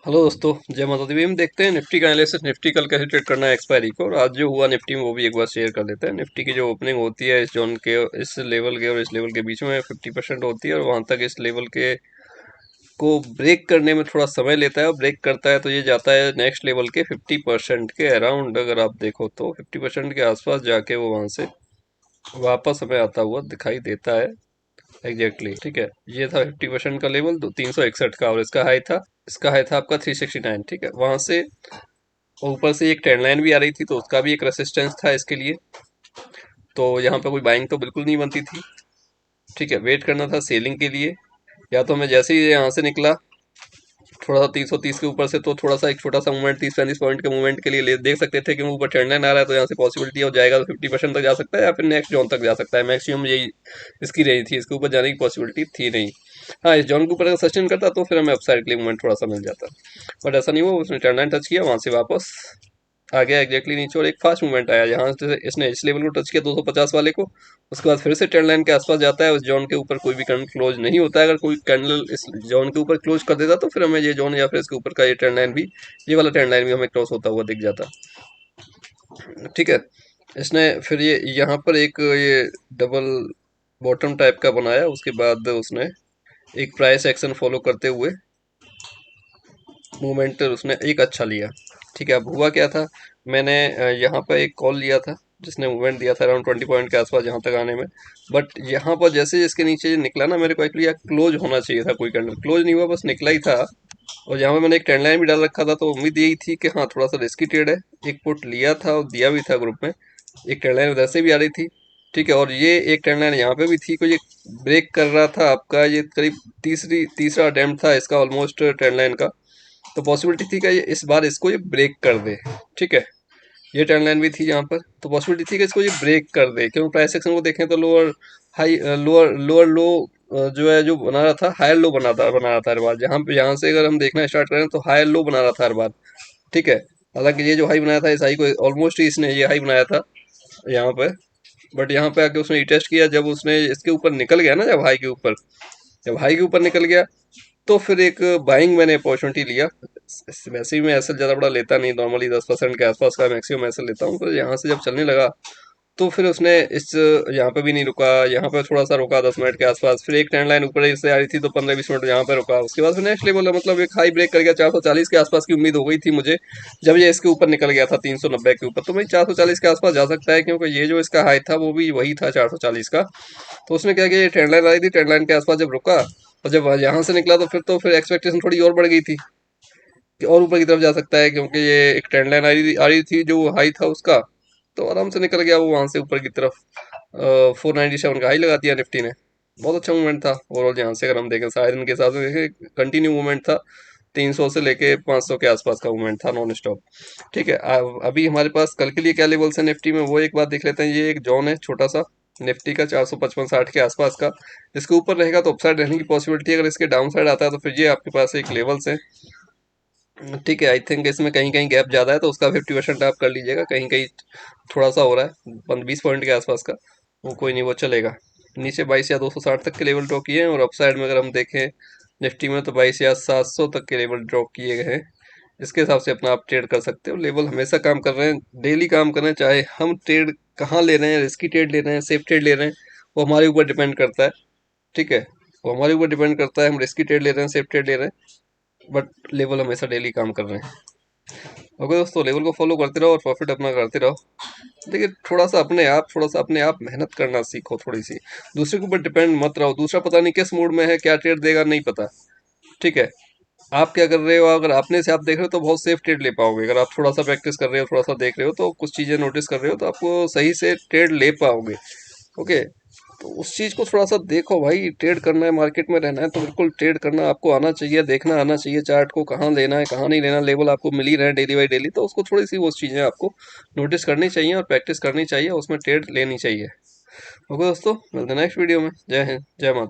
Hello दोस्तों, जय माता दी। हम देखते हैं निफ्टी का एनालिसिस। निफ्टी कल कैसे ट्रेड करना है एक्सपायरी को, और आज जो हुआ निफ्टी में वो भी एक बार शेयर कर लेते हैं। निफ्टी की जो ओपनिंग होती है इस जोन के, इस लेवल के और इस लेवल के बीच में 50% होती है, और वहां तक इस लेवल के को ब्रेक करने में थोड़ा समय लेता है, और ब्रेक करता है तो ये जाता है नेक्स्ट लेवल के 50% के अराउंड। अगर आप देखो तो 50% के आसपास जाके वो वहां से वापस हमें आता हुआ दिखाई देता है। एग्जैक्टली ठीक है, ये था 50% का लेवल 361 का, और इसका हाई था आपका 369। ठीक है, वहां से ऊपर से एक ट्रेंड लाइन भी आ रही थी, तो उसका भी एक रेसिस्टेंस था इसके लिए। तो यहाँ पे कोई बाइंग तो बिल्कुल नहीं बनती थी। ठीक है, वेट करना था सेलिंग के लिए। या तो हमें जैसे ही ये यहाँ से निकला थोड़ा सा 330 के ऊपर से, तो थोड़ा सा एक छोटा सा मूवमेंट 30-35 पॉइंट के मूवमेंट के लिए देख सकते थे कि ऊपर ट्रेंड लाइन आ रहा है, तो यहाँ से पॉसिबिलिटी हो जाएगा तो 50% तक जा सकता है, या फिर नेक्स्ट जोन तक जा सकता है। मैक्सिमम यही इसकी रेंज थी, इसके ऊपर जाने की पॉसिबिलिटी थी नहीं। हाँ, इस जोन के ऊपर अगर सस्टेन करता तो फिर हमें अपसाइड के लिए मूवमेंट थोड़ा सा मिल जाता, बट ऐसा नहीं हुआ। उसने ट्रेंड लाइन टच किया, वहां से वापस आ गया एग्जैक्टली नीचे, और एक फास्ट मूवमेंट आया यहाँ से इसने इस लेवल को टच किया 250 वाले को। उसके बाद फिर से ट्रेंड लाइन के आसपास जाता है। उस जोन के ऊपर कोई भी कैंडल क्लोज नहीं होता है। अगर कोई कैंडल इस जोन के ऊपर क्लोज कर देता तो फिर हमें ये जोन या फिर इसके ऊपर का ये ट्रेंड लाइन भी, ये वाला ट्रेंड लाइन भी हमें क्रॉस होता हुआ दिख जाता। ठीक है, इसने फिर ये यहाँ पर एक ये डबल बॉटम टाइप का बनाया। उसके बाद उसने एक प्राइस एक्शन फॉलो करते हुए मूवमेंट उसने एक अच्छा लिया। ठीक है, अब हुआ क्या था, मैंने यहाँ पर एक कॉल लिया था जिसने मूवमेंट दिया था अराउंड 20 पॉइंट के आसपास यहाँ तक आने में। बट यहाँ पर जैसे इसके नीचे निकला ना, मेरे को एक्चुअली क्लोज होना चाहिए था, कोई कैंडल क्लोज नहीं हुआ, बस निकला ही था। और यहाँ पे मैंने एक ट्रेंड लाइन भी डाल रखा था, तो उम्मीद यही थी कि हाँ थोड़ा सा रिस्की ट्रेड है। एक पुट लिया था और दिया भी था ग्रुप में। एक ट्रेंड लाइन उधर से भी आ रही थी। ठीक है, और ये एक ट्रेंड लाइन यहाँ पे भी थी, कोई ये ब्रेक कर रहा था आपका। ये करीब तीसरा अटेम्प्ट था इसका ऑलमोस्ट ट्रेंड लाइन का। तो पॉसिबिलिटी थी कि ये इस बार इसको ये ब्रेक कर दे। ठीक है, ये ट्रेंड लाइन भी थी यहाँ पर, तो पॉसिबिलिटी थी कि इसको ये ब्रेक कर दे, क्योंकि प्राइस सेक्शन को देखें तो लोअर हाई लोअर लो जो है, जो बना रहा था हायर लो बना रहा था हर बार। जहाँ पे यहाँ से अगर हम देखना स्टार्ट करें तो हायर लो बना रहा था हर बार। ठीक है, हालांकि ये जो हाई बनाया था इस हाई को ऑलमोस्ट इसने ये हाई बनाया था यहाँ पे। बट यहाँ पे आके उसने टेस्ट किया, जब उसने इसके ऊपर निकल गया ना, जब हाई के ऊपर निकल गया, तो फिर एक बाइंग मैंने अपॉर्चुनिटी लिया। वैसे ही मैं एसएल ज़्यादा बड़ा लेता नहीं, नॉर्मली 10% के आसपास का मैक्सिमम एसएल लेता हूँ। पर यहाँ से जब चलने लगा तो फिर उसने इस यहाँ पे भी नहीं रुका, यहाँ पे थोड़ा सा रुका 10 मिनट के आसपास। फिर एक ट्रेंड लाइन ऊपर इससे आ रही थी तो 15-20 मिनट यहाँ पे रुका। उसके बाद फिर नेक्स्ट लेवल है, मतलब एक हाई ब्रेक कर गया 440 के आसपास की उम्मीद हो गई थी मुझे। जब ये इसके ऊपर निकल गया था 390 के ऊपर, तो भाई 440 के आसपास जा सकता है, क्योंकि ये जो इसका हाई था वो भी वही था 440 का। तो उसने क्या किया, ये ट्रेंड लाइन आ रही थी, ट्रेंड लाइन के आसपास जब रुका और जब यहाँ से निकला, तो फिर एक्सपेक्टेशन थोड़ी और बढ़ गई थी कि और ऊपर की तरफ जा सकता है, क्योंकि ये एक ट्रेंड लाइन आ रही थी जो हाई था उसका। तो आराम से निकल गया वो वहां से ऊपर की तरफ। 497 का हाई लगा दिया निफ्टी ने। बहुत अच्छा मूवमेंट था ओवरऑल। यहाँ से अगर हम देखें सारे दिन के हिसाब से देखें, कंटिन्यू मूवमेंट था। 300 से लेके 500 के आसपास का मूवमेंट था नॉन स्टॉप। ठीक है, अभी हमारे पास कल के लिए क्या लेवल्स है निफ्टी में, वो एक बात देख लेते हैं। ये एक जोन है छोटा सा निफ्टी का 455-60 के आसपास का। इसके ऊपर रहेगा तो अपसाइड रहने की पॉसिबिलिटी है, अगर इसके डाउन साइड आता है तो फिर ये आपके पास एक लेवल्स है। ठीक है, आई थिंक इसमें कहीं कहीं गैप ज़्यादा है, तो उसका 50% आप कर लीजिएगा। कहीं कहीं थोड़ा सा हो रहा है 20 पॉइंट के आसपास का, वो कोई नहीं, वो चलेगा। नीचे 22 या 260 तक के लेवल ड्रॉ किए हैं, और अपसाइड में अगर हम देखें निफ्टी में तो 22 या 700 तक के लेवल ड्रॉ किए गए हैं। इसके हिसाब से अपना आप ट्रेड कर सकते हो। लेवल हमेशा काम कर रहे हैं, डेली काम कर रहे हैं, चाहे हम ट्रेड कहाँ ले रहे हैं, रिस्की ट्रेड ले रहे हैं, सेफ ट्रेड ले रहे हैं, वो हमारे ऊपर डिपेंड करता है। ठीक है, वो हमारे ऊपर डिपेंड करता है, हम रिस्की ट्रेड ले रहे हैं, सेफ ट्रेड ले रहे हैं, बट लेवल हमेशा डेली काम कर रहे हैं। ओके दोस्तों, लेवल को फॉलो करते रहो और प्रॉफिट अपना करते रहो। देखिए, थोड़ा सा अपने आप मेहनत करना सीखो थोड़ी सी। दूसरे के ऊपर डिपेंड मत रहो। दूसरा पता नहीं किस मूड में है, क्या ट्रेड देगा नहीं पता। ठीक है, आप क्या कर रहे हो, अगर अपने से आप देख रहे हो तो बहुत सेफ ट्रेड ले पाओगे। अगर आप थोड़ा सा प्रैक्टिस कर रहे हो, थोड़ा सा देख रहे हो, तो कुछ चीज़ें नोटिस कर रहे हो, तो आपको सही से ट्रेड ले पाओगे। ओके, तो उस चीज़ को थोड़ा सा देखो भाई। ट्रेड करना है, मार्केट में रहना है, तो बिल्कुल ट्रेड करना आपको आना चाहिए, देखना आना चाहिए चार्ट को, कहाँ लेना है कहाँ नहीं लेना। लेवल आपको मिल ही रहे हैं डेली बाई डेली, तो उसको थोड़ी सी वो चीज़ें आपको नोटिस करनी चाहिए और प्रैक्टिस करनी चाहिए, उसमें ट्रेड लेनी चाहिए। ओके दोस्तों, मिलते हैं नेक्स्ट वीडियो में। जय हिंद, जय माता।